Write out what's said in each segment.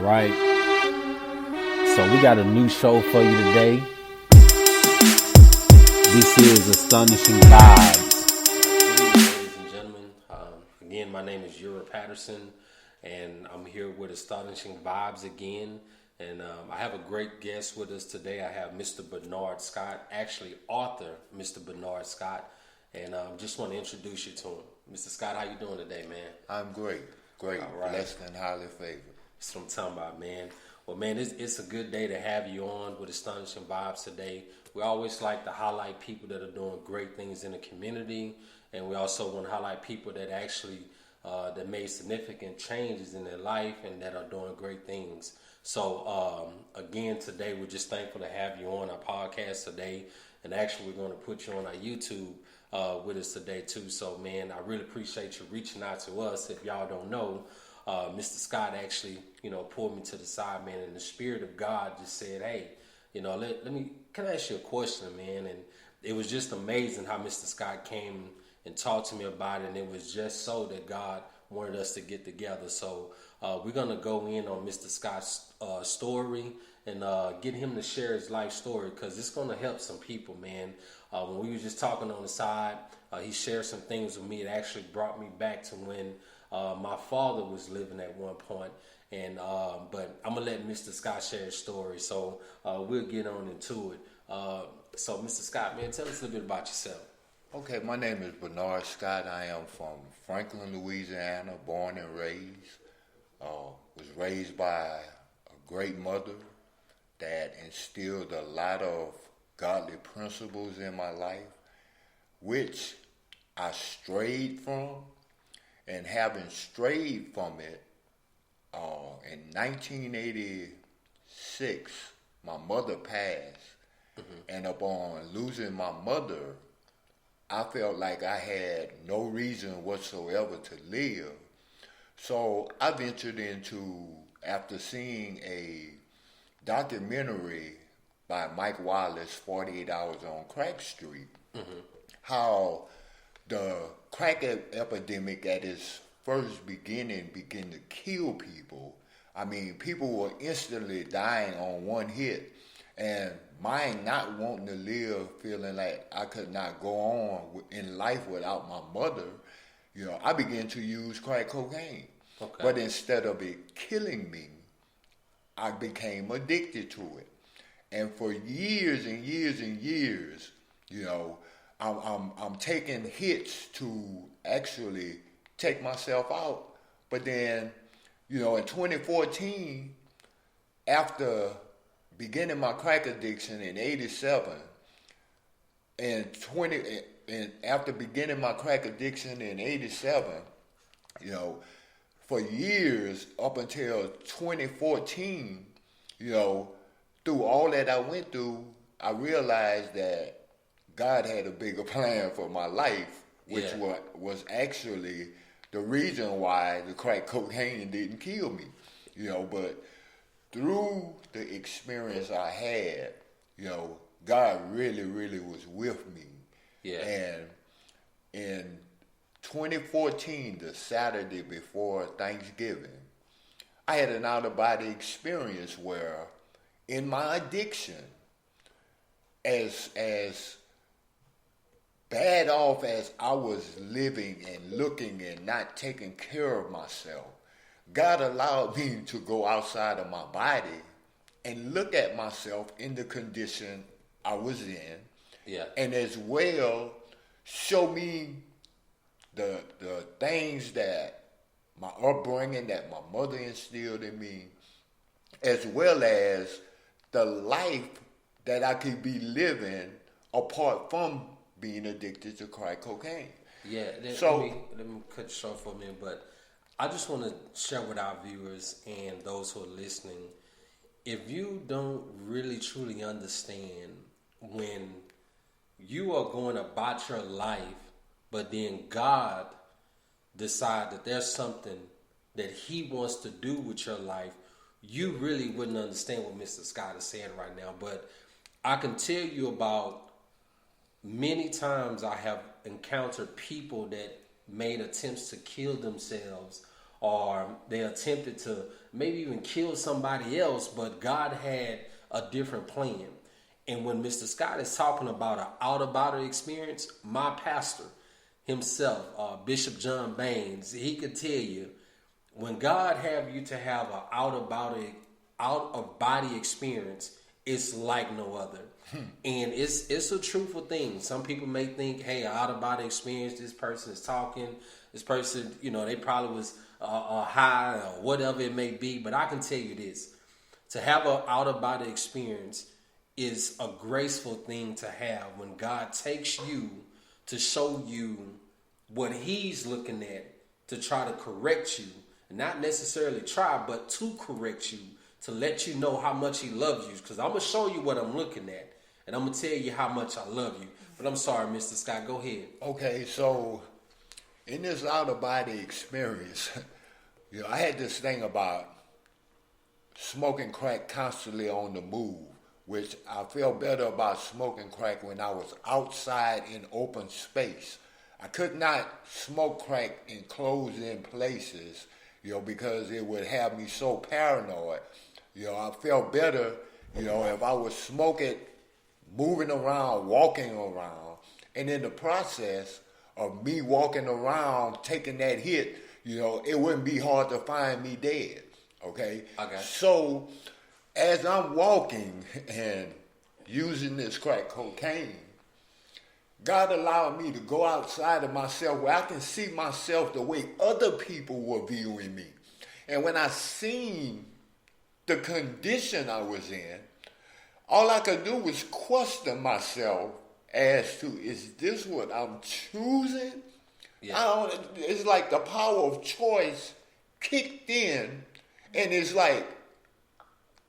right. So we got a new show for you today. This is Astonishing Vibes. Ladies and gentlemen, again, my name is Ura Patterson, and I'm here with Astonishing Vibes again. And I have a great guest with us today. I have Mr. Bernard Scott, actually author Mr. Bernard Scott, and just want to introduce you to him. Mr. Scott, how you doing today, man? I'm great. Great. All right. Blessed and highly favored. That's what I'm talking about, man. Well, man, it's a good day to have you on with Astonishing Vibes today. We always like to highlight people that are doing great things in the community, and we also want to highlight people that actually that made significant changes in their life and that are doing great things. So, again, today we're just thankful to have you on our podcast today, and actually we're going to put you on our YouTube with us today too. So, man, I really appreciate you reaching out to us. If y'all don't know, Mr. Scott actually, pulled me to the side, man, and the Spirit of God just said, hey, can I ask you a question, man? And it was just amazing how Mr. Scott came and talked to me about it, and it was just so that God wanted us to get together. So we're going to go in on Mr. Scott's story and get him to share his life story, because it's going to help some people, man. When we were just talking on the side, he shared some things with me. It actually brought me back to when my father was living at one point. And but I'm going to let Mr. Scott share his story. So we'll get on into it. So, Mr. Scott, man, tell us a little bit about yourself. Okay, my name is Bernard Scott. I am from Franklin, Louisiana, born and raised. Was raised by a great mother that instilled a lot of godly principles in my life, which I strayed from. And having strayed from it, in 1986, my mother passed. Mm-hmm. And upon losing my mother, I felt like I had no reason whatsoever to live. So I ventured into, after seeing a documentary by Mike Wallace, 48 Hours on Crack Street, mm-hmm. how the crack epidemic at its first beginning began to kill people. I mean, people were instantly dying on one hit. And mine not wanting to live, feeling like I could not go on in life without my mother, I began to use crack cocaine. Okay. But instead of it killing me, I became addicted to it. And for years and years and years, I'm taking hits to actually take myself out. But then, in 2014, after beginning my crack addiction in 87, and after beginning my crack addiction in 87, for years up until 2014, through all that I went through, I realized that God had a bigger plan for my life, which was actually the reason why the crack cocaine didn't kill me, but through the experience I had, God really, really was with me. Yeah. And in 2014, the Saturday before Thanksgiving, I had an out-of-body experience where, in my addiction, as bad off as I was living and looking and not taking care of myself, God allowed me to go outside of my body and look at myself in the condition I was in, and as well show me the things that my upbringing, that my mother instilled in me, as well as the life that I could be living apart from being addicted to crack cocaine. Yeah, let me cut you short for a minute, but I just want to share with our viewers and those who are listening, if you don't really truly understand when you are going about your life, but then God decide that there's something that he wants to do with your life, you really wouldn't understand what Mr. Scott is saying right now. But I can tell you about many times I have encountered people that made attempts to kill themselves or they attempted to maybe even kill somebody else, but God had a different plan. And when Mr. Scott is talking about an out-of-body experience, my pastor himself, Bishop John Baines, he could tell you, when God have you to have an out-of-body experience, it's like no other. And it's a truthful thing. Some people may think, hey, out-of-body experience, this person is talking, this person, they probably was high or whatever it may be. But I can tell you this, to have an out-of-body experience is a graceful thing to have when God takes you to show you what he's looking at, to try to correct you. Not necessarily try, but to correct you, to let you know how much he loves you. Because I'm going to show you what I'm looking at, and I'm going to tell you how much I love you. But I'm sorry, Mr. Scott, go ahead. Okay, so in this out-of-body experience, I had this thing about smoking crack constantly on the move, which I felt better about smoking crack when I was outside in open space. I could not smoke crack in closed-in places, because it would have me so paranoid. I felt better, if I would smoke it moving around, walking around, and in the process of me walking around, taking that hit, it wouldn't be hard to find me dead, okay? Okay. So as I'm walking and using this crack cocaine, God allowed me to go outside of myself where I can see myself the way other people were viewing me. And when I seen the condition I was in, all I could do was question myself as to, is this what I'm choosing? Yeah. It's like the power of choice kicked in, and it's like,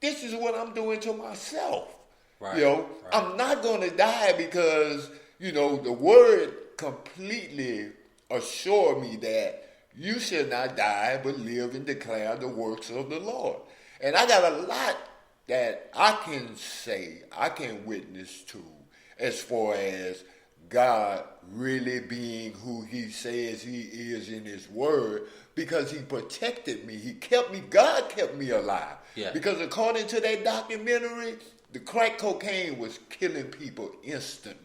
this is what I'm doing to myself. Right. Right. I'm not going to die because, the word completely assured me that you shall not die but live and declare the works of the Lord. And I got a lot that I can say, I can witness to, as far as God really being who he says he is in his word, because he protected me. He kept me, God kept me alive. Yeah. Because according to that documentary, the crack cocaine was killing people instantly.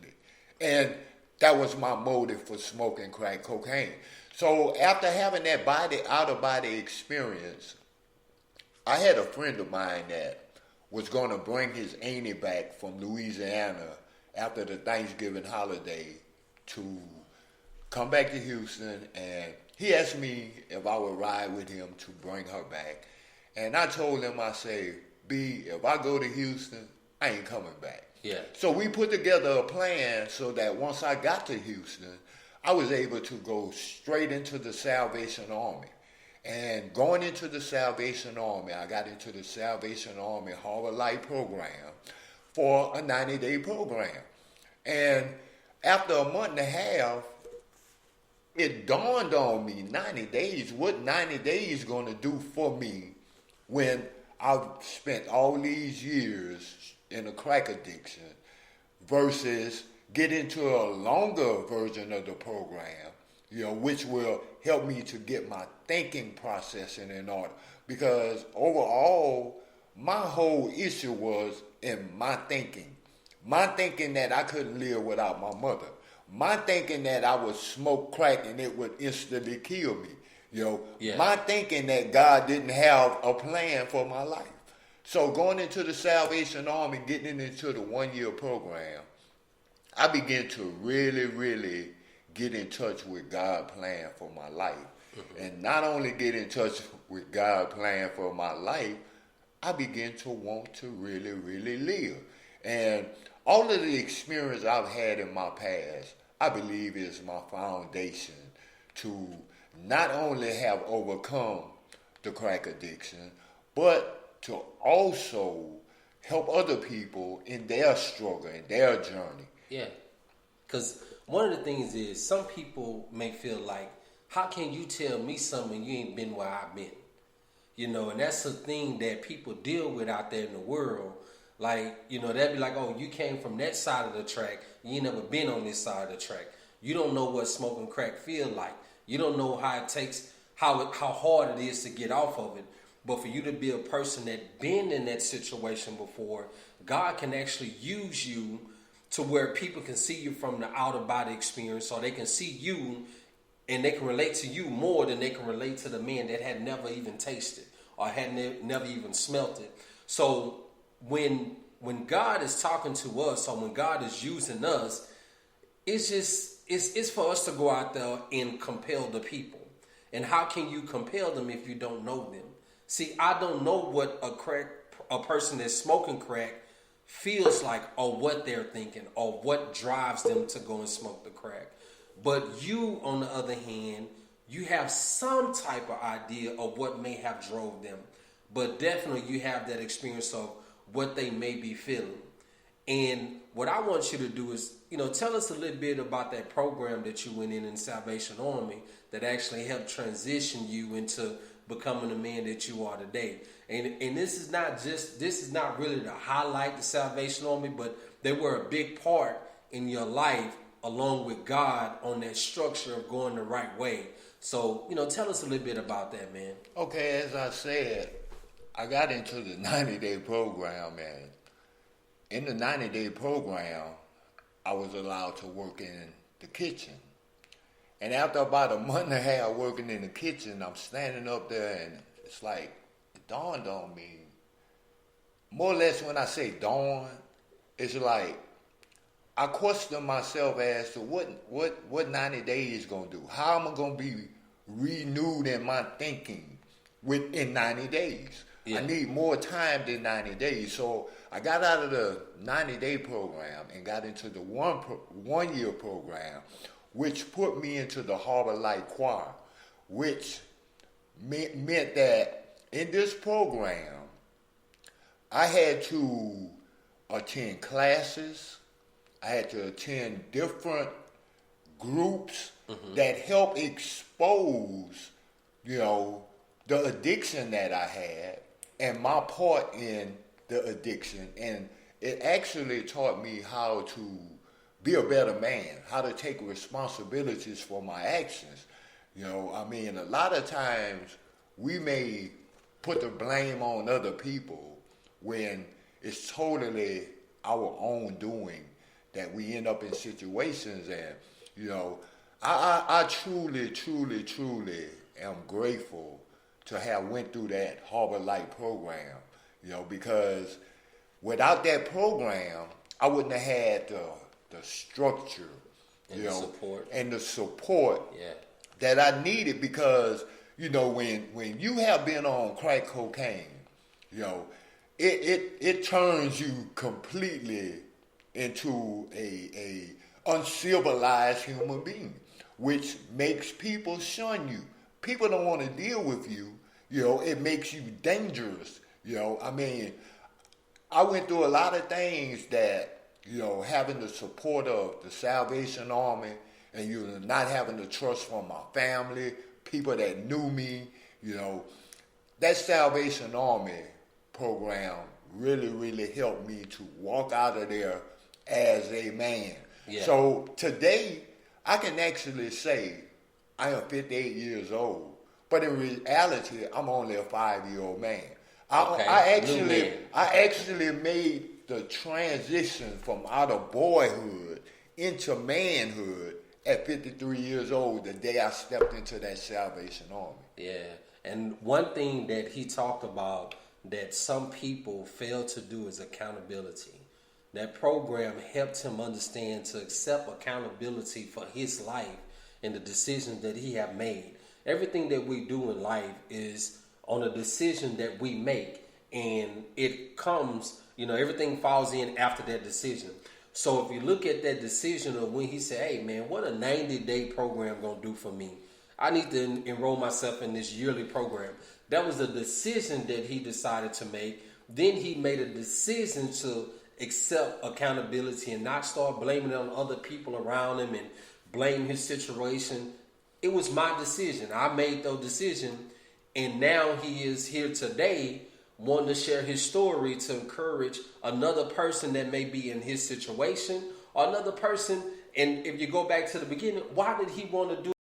And that was my motive for smoking crack cocaine. So after having that out-of-body experience, I had a friend of mine that was going to bring his auntie back from Louisiana after the Thanksgiving holiday to come back to Houston, and he asked me if I would ride with him to bring her back. And I told him, I say, B, if I go to Houston, I ain't coming back. Yeah. So we put together a plan so that once I got to Houston, I was able to go straight into the Salvation Army. And going into the Salvation Army, I got into the Salvation Army Harbor Light program for a 90-day program. And after a month and a half, it dawned on me, 90 days, what 90 days going to do for me when I've spent all these years in a crack addiction versus get into a longer version of the program, which will help me to get my thinking processing in order. Because overall, my whole issue was in my thinking. My thinking that I couldn't live without my mother. My thinking that I would smoke crack and it would instantly kill me. My thinking that God didn't have a plan for my life. So going into the Salvation Army, getting into the 1-year program, I began to really, really get in touch with God's plan for my life. Mm-hmm. And not only get in touch with God's plan for my life, I began to want to really, really live. And all of the experience I've had in my past, I believe is my foundation to not only have overcome the crack addiction, but to also help other people in their struggle, in their journey. Yeah, because one of the things is some people may feel like, how can you tell me something you ain't been where I've been? And that's a thing that people deal with out there in the world. Like, they'll be like, oh, you came from that side of the track. You ain't never been on this side of the track. You don't know what smoking crack feel like. You don't know how how hard it is to get off of it. But for you to be a person that been in that situation before, God can actually use you to where people can see you from the outer body experience, or they can see you and they can relate to you more than they can relate to the man that had never even tasted or had never even smelt it. So when God is talking to us, or when God is using us, it's for us to go out there and compel the people. And how can you compel them if you don't know them? See, I don't know what a person that's smoking crack feels like, or what they're thinking, or what drives them to go and smoke the crack. But you, on the other hand, you have some type of idea of what may have drove them. But definitely you have that experience of what they may be feeling. And what I want you to do is, tell us a little bit about that program that you went in Salvation Army that actually helped transition you into becoming the man that you are today. And this is not really to highlight the Salvation Army, but they were a big part in your life along with God on that structure of going the right way. So, tell us a little bit about that, man. Okay, as I said, I got into the 90-day program, and in the 90-day program, I was allowed to work in the kitchen. And after about a month and a half working in the kitchen, I'm standing up there, and it's like, it dawned on me. More or less when I say dawn, it's like, I question myself as to what 90 days going to do. How am I going to be renewed in my thinking within 90 days? Yeah. I need more time than 90 days. So I got out of the 90-day program and got into the one-year program, which put me into the Harbor Light Choir, which meant that in this program, I had to attend classes. I had to attend different groups that help expose, the addiction that I had and my part in the addiction. And it actually taught me how to be a better man, how to take responsibilities for my actions. A lot of times we may put the blame on other people when it's totally our own doing that we end up in situations. And, I truly, truly, truly am grateful to have went through that Harbor Light program, because without that program, I wouldn't have had the structure, and the support that I needed, because, when you have been on crack cocaine, it turns you completely into a uncivilized human being, which makes people shun you. People don't want to deal with you. It makes you dangerous. I went through a lot of things that, having the support of the Salvation Army, and not having the trust from my family, people that knew me, that Salvation Army program really, really helped me to walk out of there as a man. Yeah. So today, I can actually say I am 58 years old, but in reality, I'm only a 5-year-old man. I actually made the transition from out of boyhood into manhood at 53 years old the day I stepped into that Salvation Army. Yeah, and one thing that he talked about that some people fail to do is accountability. That program helped him understand to accept accountability for his life and the decisions that he have made. Everything that we do in life is on a decision that we make, and it comes, everything falls in after that decision. So if you look at that decision of when he said, hey man, what a 90-day program gonna do for me? I need to enroll myself in this yearly program. That was a decision that he decided to make. Then he made a decision to accept accountability and not start blaming it on other people around him and blame his situation. It was my decision. I made the decision, and now he is here today wanting to share his story to encourage another person that may be in his situation or another person. And if you go back to the beginning, why did he want to do